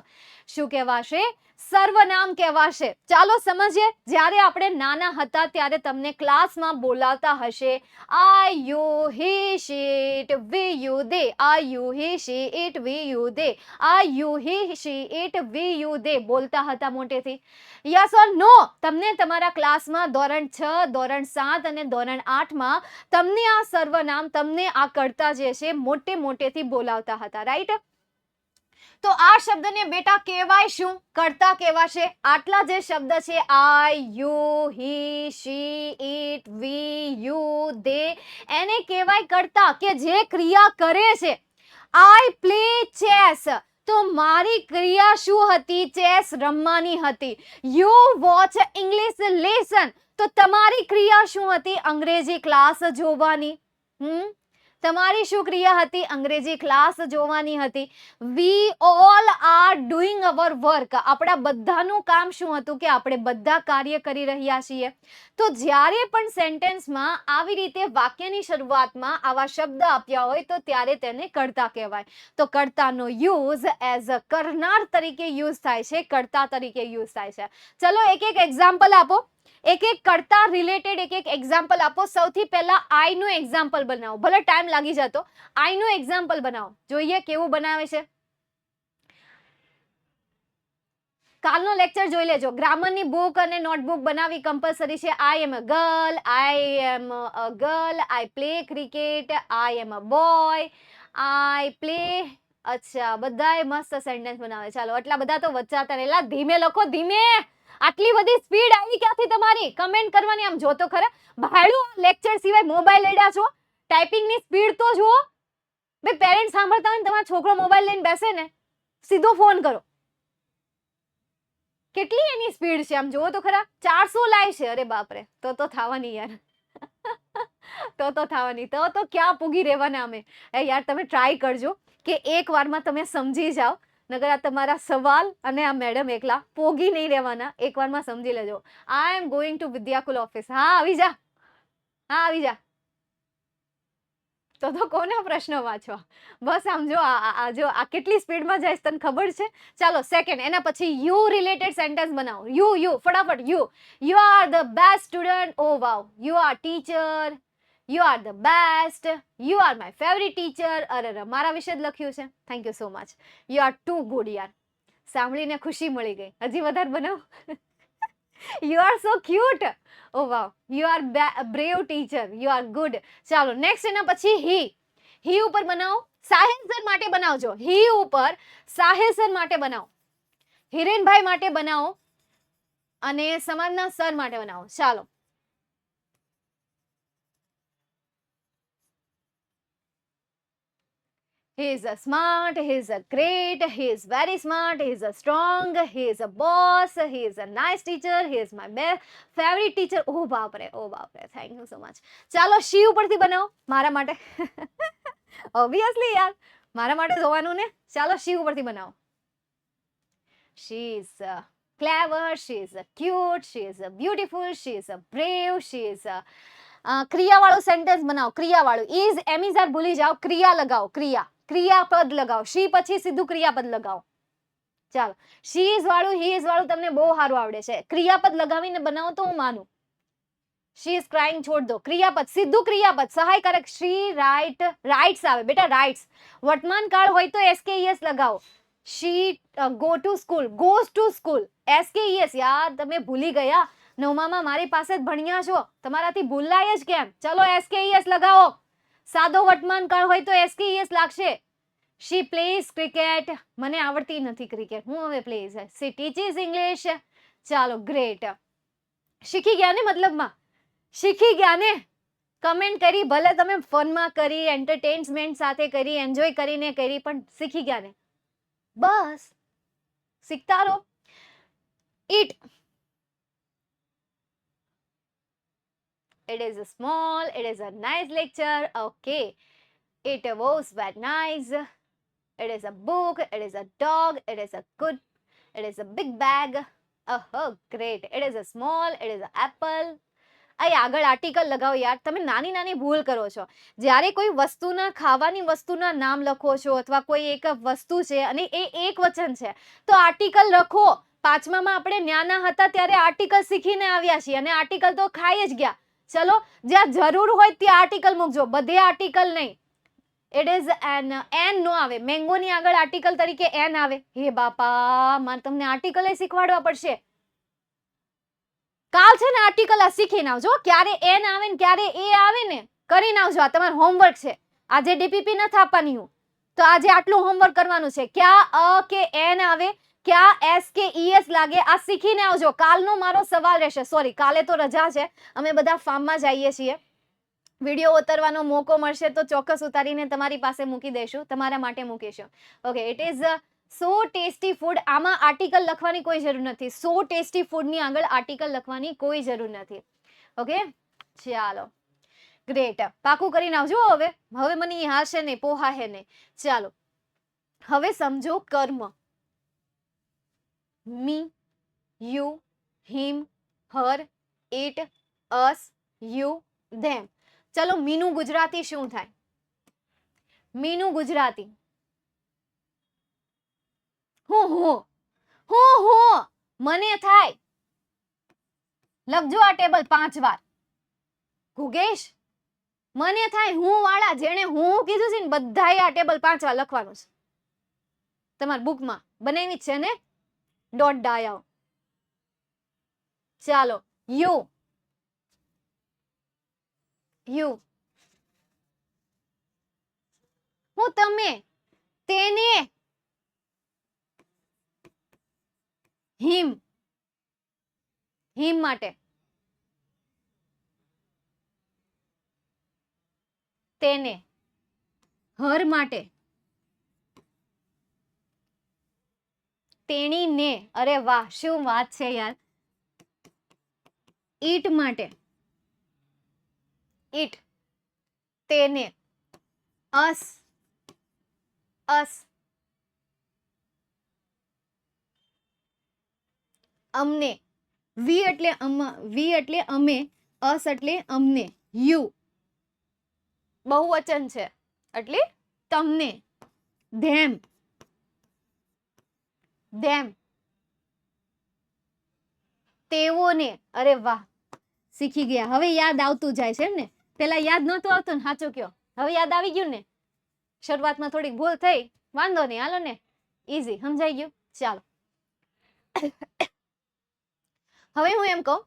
શું કહેવાશે? સર્વનામ કહેવાશે. ચાલો સમજીએ. જ્યારે આપણે નાના હતા ત્યારે તમને ક્લાસમાં બોલાવતા હશે I you he she it we you they, I you he she it we you they, I you he she it we you they, બોલતા હતા મોટેથી? Yes or no? તમને તમારા ક્લાસમાં ધોરણ 6, ધોરણ 7 અને ધોરણ 8 માં તમને આ સર્વનામ, તમને આ કરતા જે છે મોટેથી બોલાવતા હતા, રાઈટ? તો આ શબ્દને બેટા કહેવાય શું? કરતા કહેવાશે. આટલા જે શબ્દ છે I, you, he, she, it, we, you, they, એને કહેવાય કરતા, કે જે ક્રિયા કરે છે. આઈ પ્લે ચેસ, તો મારી ક્રિયા શું હતી? ચેસ રમવાની હતી. યુ વોચ ઇંગ્લિશ લેસન, તો તમારી ક્રિયા શું હતી? અંગ્રેજી ક્લાસ જોવાની. તમારી શું ક્રિયા હતી? અંગ્રેજી ક્લાસ જોવાની હતી. We all are doing hour work, આપણા બધાનું કામ શું હતું? કે આપણે બધા કાર્ય કરી રહ્યા છીએ. તો જ્યારે પણ સેન્ટેન્સમાં આવી રીતે વાક્યની શરૂઆતમાં આવા શબ્દ આપ્યા હોય તો ત્યારે તેને કરતા કહેવાય. તો કરતાનો યુઝ એઝ અ કરનાર તરીકે યુઝ થાય છે, કરતા તરીકે યુઝ થાય છે. ચલો એક એક એક્ઝામ્પલ આપો. એક એક કરતા રિલેટેડ એક એક એક્ઝામ્પલ આપો. સૌથી પહેલા આઈ નું એક્ઝામ્પલ બનાવો. ભલે ટાઈમ લાગી જતો, આઈ નું એક્ઝામ્પલ બનાવો. જોઈએ કેવું બનાવે છે. કાલનો લેક્ચર જોઈ લેજો. ગ્રામરની બુક અને નોટબુક બનાવી કમ્પલસરી છે. I am a girl, I am a girl, I play cricket, I am a boy, I play. અચ્છા, બધાએ મસ્ત સેન્ટેન્સ બનાવે. ચાલો આટલા બધા તો વચાતા રહેલા. ધીમે લખો, ધીમે. આટલી બધી સ્પીડ આવી ક્યાંથી તમારી? કમેન્ટ કરવાની. આમ જોતો ખરા ભાડું લેક્ચર સિવાય મોબાઈલ લેડા છો. ટાઈપિંગની સ્પીડ તો જુઓ. બે પેરેન્ટ્સ સાંભળતા હોય ને તમારો છોકરો મોબાઈલ લઈને બેસે ને, સીધો ફોન કરો. કેટલી એની સ્પીડ છે આમ જુઓ તો ખરા. 400 લાય છે. અરે બાપરે, તો થવાની યાર. તો થવાની, તો ક્યાં પૂગી રહેવાના અમે. એ યાર તમે ટ્રાય કરજો કે એક વારમાં તમે સમજી જાઓ, નગર આ તમારા સવાલ અને આ મેડમ એકલા પોગી નહીં રહેવાના, એક વારમાં સમજી લેજો. I am going to Vidyakul office. હા આવી જા, હા આવી જા. તો કોને પ્રશ્નો વાંચવા, બસ આમ જો આ કેટલી સ્પીડમાં જાય તને ખબર છે. ચાલો સેકન્ડ, એના પછી યુ રિલેટેડ સેન્ટેન્સ બનાવો. યુ ફટાફટ. You are the best student. Oh wow, you are teacher, you are the best, you are my favourite teacher. અરે મારા વિશે જ લખ્યું છે, thank you so much. You are too good યાર, સાંભળીને ખુશી મળી ગઈ. હજી વધારે બનાવો. You are so cute. Oh wow. You are brave teacher. You are good. ચાલો નેક્સ્ટ એના પછી હી ઉપર બનાવો. સાહિલ સર માટે બનાવજો. હી ઉપર સાહિલ સર માટે બનાવો, હિરેનભાઈ માટે બનાવો અને સમાજના સર માટે બનાવો. ચાલો he is a smart, he is a great, he is very smart, he is a strong, he is a boss, he is a nice teacher, he is my best favorite teacher. Oh બાપરે, thank you so much. ચાલો શી ઉપરથી બનાવો મારા માટે. Obviously યાર મારા માટે જોવાનું ને. ચાલો શી ઉપરથી બનાવો. she is clever, she is cute, she is beautiful, she is brave, she is ક્રિયાવાળું સેન્ટેન્સ બનાવો. ક્રિયાવાળું ઇઝ એમિઝાર ભૂલી જાઓ, ક્રિયા લગાવો. ક્રિયાપદ લગાવો. શી પછી સીધું ક્રિયાપદ લગાવો. ચાલો શી ઇઝ વાળું, હી ઇઝ વાળું તમને બહુ સારું આવડે છે. ક્રિયાપદ લગાવીને બનાવો તો હું માનું. શી ઇઝ ક્રાઇંગ છોડ દો. ક્રિયાપદ સીધું ક્રિયાપદ સહાયકારક. શી રાઇટ્સ આવે બેટા, રાઇટ્સ. વર્તમાન કાળ હોય તો એસકેઈએસ લગાવો. She go to school, goes to school. એસકેઈએસ યાર તમે ભૂલી ગયા, નવમામાં મારી પાસે જ ભણ્યા છો, તમારાથી ભૂલાય જ કેમ. ચલો એસકેઈએસ લગાવો. સાદો વર્તમાન કાળ હોય તો એસકેઈએસ લાગશે. શી પ્લેઝ ક્રિકેટ. મને આવડતી નથી ક્રિકેટ, હું હવે પ્લેઝ. શી ટીચીસ ઇંગ્લિશ. ચાલો ગ્રેટ. શીખી ગયા ને, મતલબમાં શીખી ગયા ને. કમેન્ટ કરી, ભલે તમે ફનમાં કરી, એન્ટરટેનમેન્ટ સાથે કરી, એન્જોય કરીને કરી, પણ શીખી ગયા ને. બસ શીખતા રહો. ઈટ. It is a small, it is a nice lecture. Okay. It was very nice. It is a book, it is a dog, it is a good, it is a big bag. Oh, great. It is a small, it is an apple. અહીં આગળ article લગાવો યાર. તમે નાની નાની ભૂલ કરો છો. જ્યારે કોઈ વસ્તુના, ખાવાની વસ્તુના નામ લખો છો અથવા કોઈ એક વસ્તુ છે અને એ એક વચન છે તો આર્ટિકલ લખો. પાંચમામાં આપણે નાના હતા ત્યારે આર્ટિકલ શીખીને આવ્યા છીએ અને આર્ટિકલ તો ખાઈ જ ગયા. ચલો જ્યાં જરૂર હોય ત્યાં આર્ટિકલ મૂકજો, બધે આર્ટિકલ નહીં. ઇટ ઇઝ એન નો આવે. મેંગોની આગળ આર્ટિકલ તરીકે એન આવે. હે બાપા, મારે તમને આર્ટિકલ શીખવાડવા પડશે. કાલ છે ને આર્ટિકલ આ શીખીને આવજો. ક્યારે એન આવે ને ક્યારે એ આવે ને કરીને આવજો. આ તમારું હોમવર્ક છે. આજે ડીપીપી નથી આપવાની હું, તો આજે આટલું હોમવર્ક કરવાનું છે. ક્યાં અ કે એન આવે, ક્યાં એસ કે ઈએસ લાગે, આ શીખીને આવજો. કાલનો મારો સવાલ રહેશે. સોરી, કાલે તો રજા છે, અમે બધા ફાર્મમાં જઈએ છીએ. વિડીયો ઉતારવાનો મોકો મળશે તો ચોક્કસ ઉતારીને તમારી પાસે મૂકી દઈશું, તમારા માટે મૂકીશું. Okay. It is so tasty food. આમાં આર્ટિકલ લખવાની કોઈ જરૂર નથી. સો ટેસ્ટી ફૂડની આગળ આર્ટિકલ લખવાની કોઈ જરૂર નથી. ઓકે ચાલો ગ્રેટ. પાકું કરીને આવજો. હવે મને યાદ છે નહીં, પોહા હે નહીં. ચાલો હવે સમજો કર્મ. Me, you, him, her, it, us, you, them. ચલો મીનું ગુજરાતી શું થાય? મીનું ગુજરાતી હું મને થાય. લખજો આ ટેબલ 5 વાર. ગુગેશ મને થાય હું વાળા, જેણે હું કીધું છે ને બધાએ આ ટેબલ 5 વાર લખવાનું છે. તમારી બુકમાં બનાવી જ છે ને, ડોટ ડાયા. ચાલો યુ, હું તમે, તેને, હિમ માટે, તેને, હર માટે, તેણીને. અરે વાહ, શું વાત છે યાર. ઈટ માટે, ઈટ તેને, અસ, અસ, અમને, વી એટલે અમે, અસ એટલે અમને, યુ બહુવચન છે એટલે તમને, ધેમ, ધેમ, તેઓને. અરે વાહ, શીખી ગયા. હવે યાદ આવતું જાય છે એમ ને? પેલા યાદ નહોતું આવતું ને? સાચું કયો, હવે યાદ આવી ગયું ને? શરૂઆતમાં થોડીક ભૂલ થઈ, વાંધો નહીં, હાલો ને, ઈઝી, સમજાઈ ગયું. ચાલો, હવે હું એમ કહું,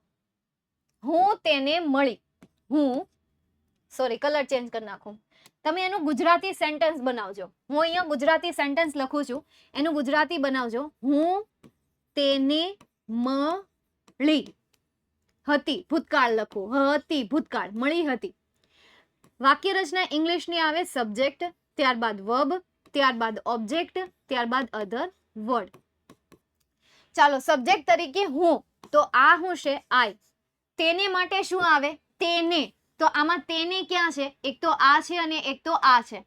હું તેને મળી. હું, સોરી, કલર ચેન્જ કરી નાખું. તમે એનું ગુજરાતી સેન્ટેન્સ બનાવજો. હું અહીંયા ગુજરાતી સેન્ટેન્સ લખું છું, એનું ગુજરાતી બનાવજો. હું તેને મળી હતી, ભૂતકાળ લખું, હતી ભૂતકાળ, મળી હતી. વાક્ય રચના ઇંગ્લિશની આવે સબ્જેક્ટ, ત્યારબાદ વર્બ, ત્યારબાદ ઓબ્જેક્ટ, ત્યારબાદ અધર વર્ડ. ચાલો, સબ્જેક્ટ તરીકે હું, તો આ હું છે આઈ. તેને માટે શું આવે? તેને. તો આમાં તેને ક્યાં છે? એક તો આ છે અને એક તો આ છે.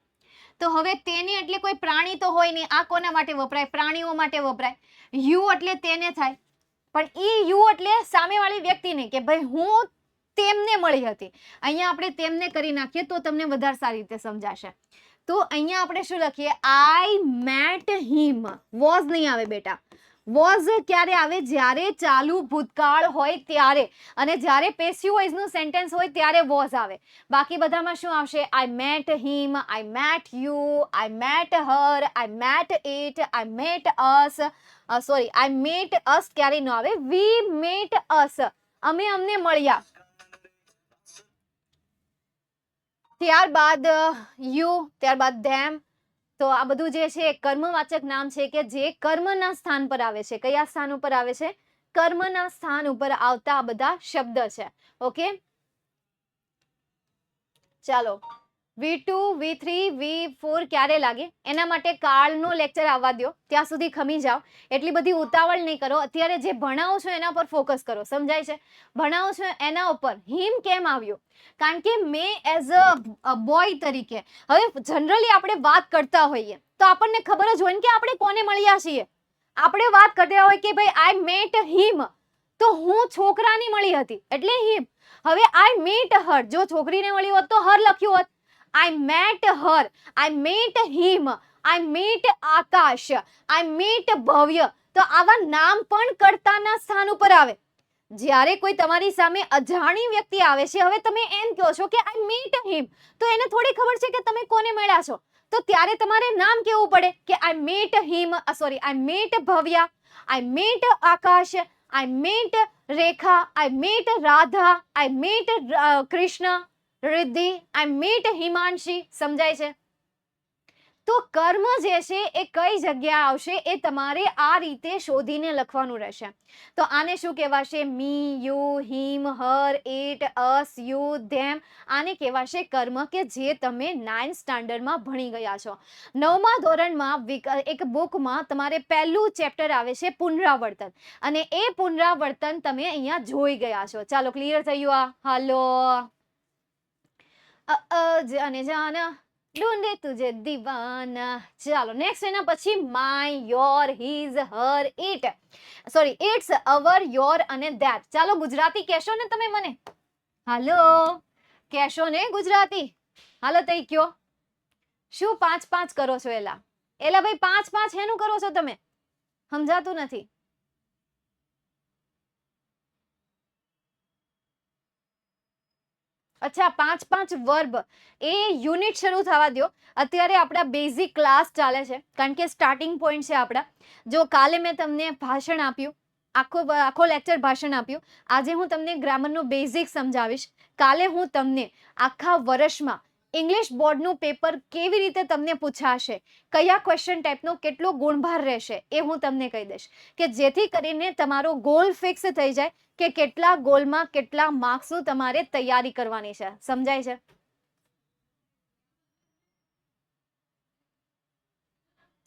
તો હવે તેને એટલે કોઈ પ્રાણી તો હોય નહીં. આ કોના માટે વપરાય? પ્રાણીઓ માટે વપરાય. યુ એટલે તેને થાય, પણ ઈ યુ એટલે સામેવાળી વ્યક્તિને, કે ભાઈ હું તેમને મળી હતી. અહીંયા આપણે તેમને કરી નાખીએ તો તમને વધારે સારી રીતે સમજાશે. તો અહીંયા આપણે શું લખીએ? આઈ મેટ હિમ. વોઝ નહીં આવે બેટા. વોઝ ક્યારે આવે? જ્યારે ચાલુ ભૂતકાળ હોય ત્યારે, અને જ્યારે પેસિવ વોઇસ નું સેન્ટેન્સ હોય ત્યારે વોઝ આવે. બાકી બધામાં શું આવશે? I met him, I met you, I met her, I met it, I met us. Sorry, I met us ક્યારે ન આવે? વી મેટ અસ, અમે અમને મળ્યા. ત્યારબાદ યુ, ત્યારબાદ ધેમ. તો આ બધું જે છે કર્મવાચક નામ છે કે જે કર્મના સ્થાન પર આવે છે. કયા સ્થાન ઉપર આવે છે? કર્મના સ્થાન ઉપર આવતા આ બધા શબ્દ છે. ઓકે, ચાલો, V2, V3, V4 ક્યારે લાગે એના માટે કાલનો લેક્ચર આવવા દો. ત્યાં સુધી ખમી જાઓ. એટલી બધી ઉતાવળ નહીં કરો. અત્યારે જે ભણાવો છો એના પર ફોકસ કરો. સમજાય છે? ભણાવો છો એના ઉપર. હિમ કેમ આવ્યું? કારણ કે મેં એઝ અ બોય તરીકે, હવે જનરલી આપણે વાત કરતા હોઈએ તો આપણને ખબર જ હોય ને કે આપણે કોને મળ્યા છીએ. આપણે વાત કરતા હોય કે ભાઈ આઈ મેટ હિમ, તો હું છોકરાની મળી હતી એટલે હિમ. હવે આઈ મેટ હર, જો છોકરીને મળી હોત તો હર લખ્યું હોત. I met her, I met him, I met Akash, I met ભવ્ય. તો આવા નામ પણ કર્તાના સ્થાન ઉપર આવે. જ્યારે કોઈ તમારી સામે અજાણી વ્યક્તિ આવે છે, હવે તમે એમ કહો છો કે I met him, તો એને થોડી ખબર છે કે તમે કોને મળ્યા છો. તો ત્યારે તમારે નામ કહેવું પડે કે I met him, sorry, I met Bhavya, I met Akash, I met Rekha, I met Radha, I met Krishna, Riddhi, I met Himanshi. સમજાય છે? તો કર્મ જે છે એ કઈ જગ્યા આવશે એ તમારે આ રીતે શોધીને લખવાનું રહેશે. તો આને શું કહેવાશે? Me, you, him, her, it, us, you, them. આને કહેવાશે કર્મ, કે જે તમે 9th સ્ટાન્ડર્ડમાં ભણી ગયા છો. 9મા ધોરણમાં એક બુકમાં તમારે પહેલું ચેપ્ટર આવે છે પુનરાવર્તન, અને એ પુનરાવર્તન તમે અહીંયા જોઈ ગયા છો. ચાલો, ક્લિયર થયું? આ હાલો, જાને જાના ઢૂંઢે તુજે દીવાના. ચાલો, નેક્સ્ટ એના પછી my, your, his, her, it, sorry, its, our, your અને ધેટ. ચાલો, ગુજરાતી કહેશો ને તમે મને? હાલો, કહેશો ને ગુજરાતી? હાલો, તઈ કયો. શું 5-5 કરો છો? એલા ભાઈ, 5-5 એનું કરો છો તમે? સમજાતું નથી. અચ્છા, 5-5 વર્બ. એ યુનિટ શરૂ થવા દો. અત્યારે આપણા બેઝિક ક્લાસ ચાલે છે, કારણ કે સ્ટાર્ટિંગ પોઈન્ટ છે આપણા. જો કાલે મેં તમને ભાષણ આપ્યું, આખો લેક્ચર ભાષણ આપ્યું. આજે હું તમને ગ્રામરનું બેઝિક સમજાવીશ. કાલે હું તમને આખા વર્ષમાં ઇંગ્લિશ બોર્ડનું પેપર કેવી રીતે તમને પૂછાશે, કયા ક્વેશ્ચન ટાઈપનો કેટલો ગુણભાર રહેશે, એ હું તમને કહી દઈશ, કે જેથી કરીને તમારો ગોલ ફિક્સ થઈ જાય કે કેટલા ગોલમાં કેટલા માર્ક્સનું તમારે તૈયારી કરવાની છે. સમજાય છે?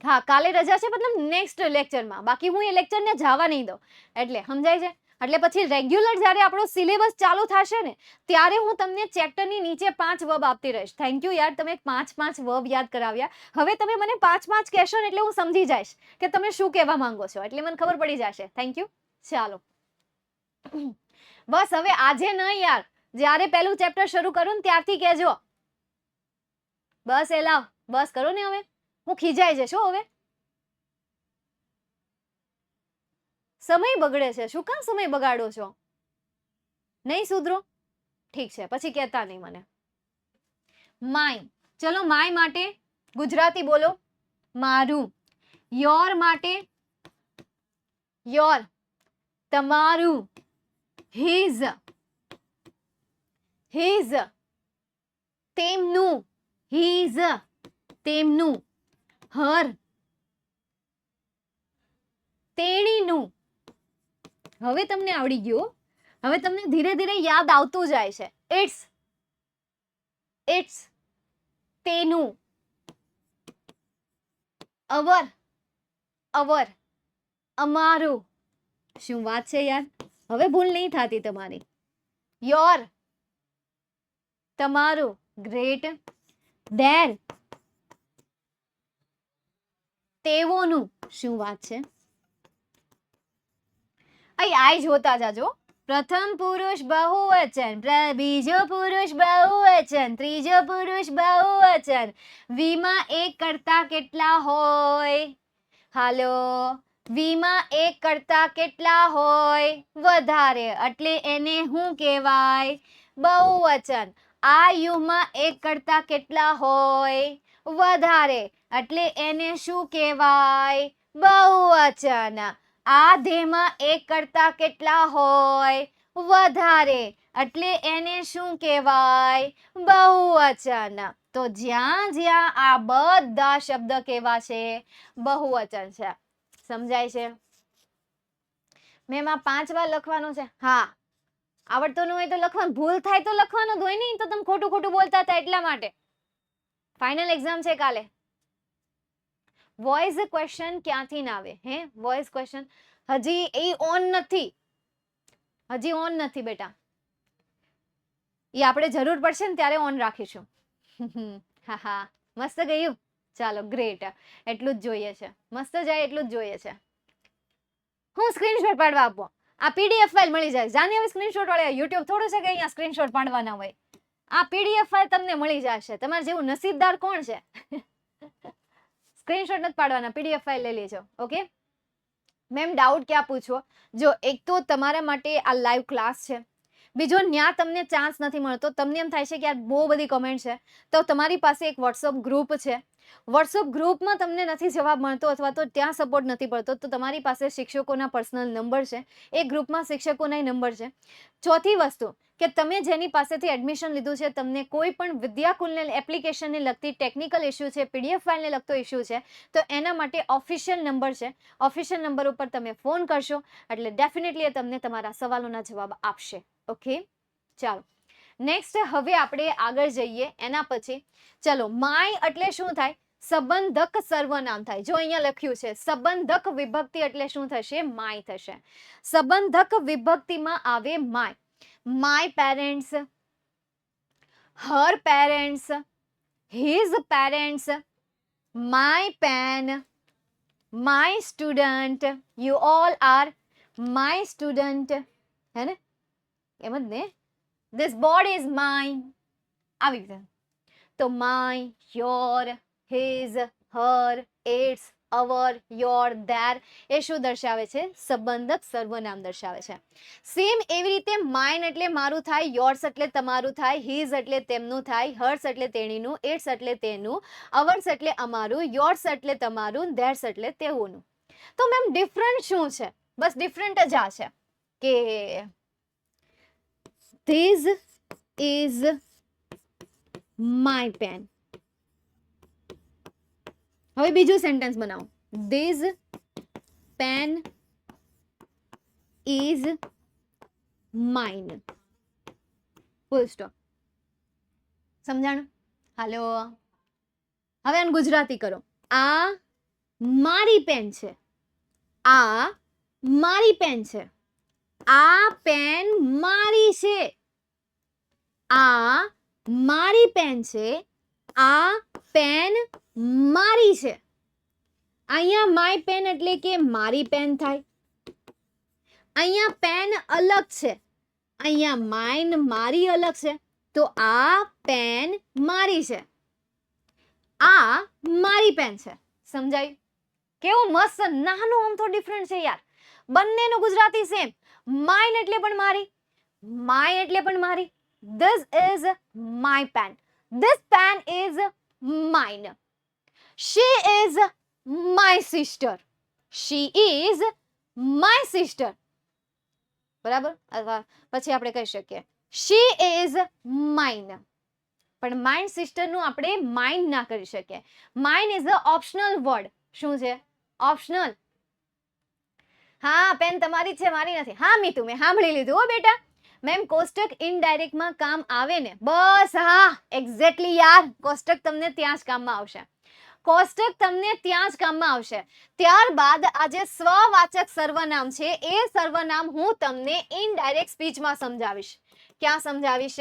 હા, કાલે રજા છે, મતલબ નેક્સ્ટ લેક્ચરમાં. બાકી હું એ લેક્ચરને જવા નહીં દઉં. એટલે સમજાય છે? એટલે પછી રેગ્યુલર જ્યારે આપણો સિલેબસ ચાલુ થશે ને ત્યારે હું તમને ચેપ્ટરની નીચે 5 વર્બ આપતી રહીશ. થેન્ક યુ યાર, તમે 5 વર્બ યાદ કરાવ્યા. હવે તમે મને 5 કહેશો ને એટલે હું સમજી જઈશ કે તમે શું કહેવા માંગો છો, એટલે મને ખબર પડી જશે. Thank you. ચાલો બસ હવે આજે નહીં યાર, જ્યારે પહેલું ચેપ્ટર શરૂ કરું ને ત્યારથી કહેજો. બસ એ લાવ, બસ કરો ને, હવે હું ખીજાઈ જઈશ હવે. સમય બગડે છે, શું કામ સમય બગાડો છો? નહીં સુધરો? ઠીક છે, પછી કહેતા નહીં મને. માય, ચલો માય માટે ગુજરાતી બોલો, મારું. યોર માટે યોર, તમારું. હિઝ હિઝ, તેમનું. હિઝ, તેમનું. હર, તેણીનું. હવે તમને આવડી ગયું, હવે તમને ધીરે ધીરે યાદ આવતું જાય છે. ઇટ્સ ઇટ્સ, તેનું. અવર અવર, અમારું. શું વાત છે યાર, હવે ભૂલ નહીં થતી તમારી. યોર, તમારું. ગ્રેટ. ધેર, તેઓનું. શું વાત છે, અહીં આઈ જોતા જાજો. પ્રથમ પુરુષ બહુવચન, બીજો પુરુષ બહુવચન, ત્રીજો પુરુષ બહુવચન. વીમાં એક કરતા કેટલા હોય? હાલો, વીમાં એક કરતા કેટલા હોય? વધારે, એટલે એને શું કહેવાય? બહુવચન. આ યુમાં એક કરતા કેટલા હોય? વધારે, એટલે એને શું કહેવાય? બહુવચન. આ ધેમાં એક કરતા કેટલા હોય? વધારે, એટલે એને શું કહેવાય? બહુવચન. તો જ્યાં જ્યાં આ બધા શબ્દ કેવા છે? બહુવચન છે. સમજાય છે? મેમ આ 5 વાર લખવાનું છે? હા, આવડતું ન હોય તો લખવાનું, ભૂલ થાય તો લખવાનું જ હોય નહીં, તો તમે ખોટું ખોટું બોલતા હતા એટલા માટે. ફાઇનલ એક્ઝામ છે કાલે. વોઇસ ક્વેશ્ચન ક્યાંથી ના આવે? હે, વોઇસ ક્વેશ્ચન હજી એ ઓન નથી, હજી ઓન નથી બેટા. એ આપણે જરૂર પડશે ને ત્યારે ઓન રાખીશું. હા હા, મસ્ત ગયું. ચાલો ગ્રેટ, એટલું જ જોઈએ છે. મસ્ત જાય એટલું જ જોઈએ છે. હું સ્ક્રીનશોટ પાડવા આપો, આ પીડીએફ ફાઇલ મળી જાય. જાને હવે સ્ક્રીનશોટ વાળા યુટ્યુબ થોડું છે કે અહીંયા સ્ક્રીનશોટ પાડવાના હોય. આ પીડીએફ ફાઇલ તમને મળી જશે. તમારે જેવું નસીબદાર કોણ છે? સ્ક્રીનશોટ નથી પાડવાના, પીડીએફ ફાઇલ લઈ લેજો. ઓકે મેમ, ડાઉટ ક્યાં પૂછો? જો એક તો તમારા માટે આ લાઈવ ક્લાસ છે, બીજો ન્યા તમને ચાન્સ નથી મળતો. તમને એમ થાય છે કે યાર બહુ બધી કમેન્ટ છે, તો તમારી પાસે એક વોટ્સઅપ ગ્રુપ છે. વોટ્સઅપ ગ્રુપમાં તમને નથી જવાબ મળતો અથવા તો ત્યાં સપોર્ટ નથી પડતો, તો તમારી પાસે શિક્ષકોના પર્સનલ નંબર છે. એ ગ્રુપમાં શિક્ષકોના નંબર છે. ચોથી વસ્તુ કે તમે જેની પાસેથી એડમિશન લીધું છે, તમને કોઈ પણ વિદ્યાકુલને એપ્લિકેશનને લગતી ટેકનિકલ ઇસ્યુ છે, પીડીએફ ફાઇલને લગતો ઇસ્યુ છે, તો એના માટે ઓફિશિયલ નંબર છે. ઓફિશિયલ નંબર ઉપર તમે ફોન કરશો એટલે ડેફિનેટલી એ તમને તમારા સવાલોના જવાબ આપશે. ઓકે ચાલો નેક્સ્ટ, હવે આપણે આગળ જઈએ. એના પછી ચલો, માય એટલે શું થાય? સંબંધક સર્વનામ થાય. જો અહીંયા લખ્યું છે સંબંધક વિભક્તિ એટલે શું થશે? માય થશે. સંબંધક વિભક્તિમાં આવે my. My parents, her parents, his parents, my pen, my student, you all are my student. હે ને, એમ જ ને? This board is my. આવી રીતે તો my, your, his, her, its, our, your, their એ શું દર્શાવે છે? સંબંધક સર્વનામ દર્શાવે છે. સેમ એવી રીતે માઇન એટલે મારું થાય, યોર્સ એટલે તમારું થાય, હિઝ એટલે તેમનું થાય, હર્સ એટલે તેણીનું, ઇટ્સ એટલે તેનું, અવર્સ એટલે અમારું, યોર્સ એટલે તમારું, ધેર્સ એટલે તેઓનું. તો મેમ ડિફરન્ટ શું છે? બસ ડિફરન્ટ જ આ છે કે ધીસ ઇઝ માય પેન. હવે બીજું સેન્ટેન્સ બનાવો. This pen is mine. Full stop. સમજાણું? હાલો, હવે આને ગુજરાતી કરો. આ મારી પેન છે, આ મારી પેન છે. આ પેન મારી છે, આ મારી પેન છે, આ પેન મારી છે. અહીંયા માય પેન એટલે કે મારી પેન થાય. અહીંયા પેન અલગ છે, અહીંયા માઇન મારી અલગ છે, તો આ પેન મારી છે, આ મારી પેન છે. સમજાયું? કેવું મસ્ત નાનું આમ તો ડિફરન્ટ છે યાર. બંનેનું ગુજરાતી સેમ. માઇન એટલે પણ મારી, માય એટલે પણ મારી. This is my pen. This pen is mine. She is my sister. She is my sister. બરાબર? અથવા પછી આપણે કહી શકીએ she is mine. પણ માઇન સિસ્ટરનું આપણે માઇન્ડ ના કરી શકીએ. Mine is a optional word. શું છે? ઓપ્શનલ. હા, પેન તમારી છે, મારી નથી. હા મીતુ, મેં સાંભળી લીધું હો બેટા. મેમ કોષ્ટક ઇનડાયરેક્ટમાં કામ આવે ને? બસ હા, એક્ઝેક્ટલી યાર. કોષ્ટક તમને ત્યાં જ કામમાં આવશે. કોષ્ટક તમને ત્યાં જ કામમાં આવશે. ત્યારબાદ આ જે સ્વવાચક સર્વનામ છે એ સર્વનામ હું તમને ઇનડાયરેક્ટ સ્પીચમાં સમજાવીશ. ક્યાં સમજાવીશ?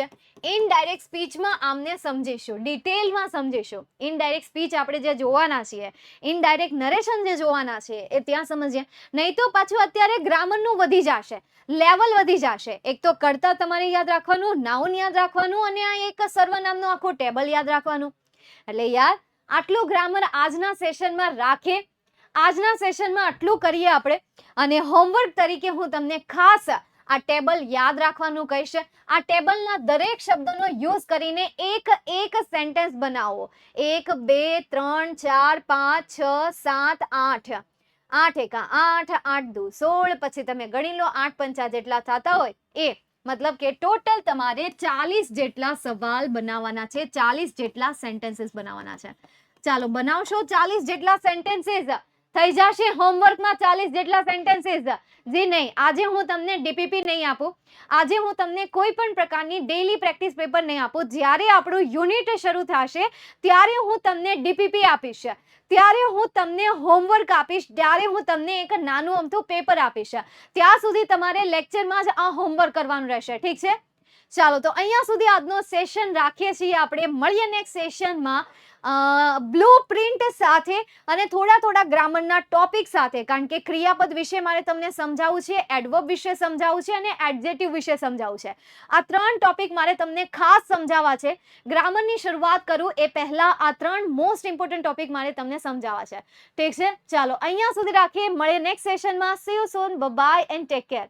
ઇનડાયરેક્ટ સ્પીચમાં આમને સમજીશું, ડિટેલમાં સમજીશું. ઇનડાયરેક્ટ સ્પીચ આપણે જે જોવાના છીએ, ઇનડાયરેક્ટ નરેશન જે જોવાના છે એ ત્યાં સમજીએ. નહીં તો પાછું અત્યારે ગ્રામરનું વધી જશે, લેવલ વધી જશે. એક તો કર્તા તમારે યાદ રાખવાનું, નાઉન યાદ રાખવાનું અને આ એક સર્વનામનું આખું ટેબલ યાદ રાખવાનું. એટલે યાર આટલું ગ્રામર આજના સેશનમાં રાખે, આજના સેશનમાં આટલું કરીએ આપણે. અને હોમવર્ક તરીકે હું તમને ખાસ આ ટેબલ યાદ રાખવાનું કહીશ. આ ટેબલના દરેક શબ્દોનો યુઝ કરીને એક સેન્ટેન્સ બનાવો. 1 2 3 4 5 6 7 8. 8 એકા 8, 8 દુ 16, પછી તમે ગણી લો 8 પંચા જેટલા થતા હોય એ. મતલબ કે ટોટલ તમારે 40 જેટલા સવાલ બનાવવાના છે, 40 જેટલા સેન્ટેન્સીસ બનાવવાના છે. ચાલો બનાવશો 40 જેટલા સેન્ટેન્સીસ, થઈ જશે હોમવર્કમાં 40 જેટલા સેન્ટેન્સીસ. જી નહીં, આજે હું તમને ડીપીપી નહીં આપું, આજે હું તમને કોઈ પણ પ્રકારની ડેઈલી પ્રેક્ટિસ પેપર નહીં આપું. જ્યારે આપણું યુનિટ શરૂ થશે ત્યારે હું તમને ડીપીપી આપીશ, ત્યારે હું તમને હોમવર્ક આપીશ, ત્યારે હું તમને એક નાનું અમથું પેપર આપીશ. ત્યાં સુધી તમારે લેક્ચરમાં જ આ હોમવર્ક કરવાનું રહેશે. ઠીક છે? ચાલો, તો અહીંયા સુધી આજનો સેશન રાખીએ છીએ આપણે. મળીએ નેક્સ્ટ સેશનમાં બ્લુ પ્રિન્ટ સાથે અને થોડા ગ્રામરના ટોપિક સાથે. કારણ કે ક્રિયાપદ વિશે મારે તમને સમજાવવું છે, એડવર્બ વિશે સમજાવવું છે અને એડજેક્ટિવ વિશે સમજાવવું છે. આ 3 ટોપિક મારે તમને ખાસ સમજાવવા છે. ગ્રામરની શરૂઆત કરું એ પહેલા આ 3 મોસ્ટ ઇમ્પોર્ટન્ટ ટોપિક મારે તમને સમજાવવા છે. ઠીક છે? ચાલો, અહીંયા સુધી રાખીએ. મળીએ નેક્સ્ટ સેશનમાં. See you soon. Bye and take care.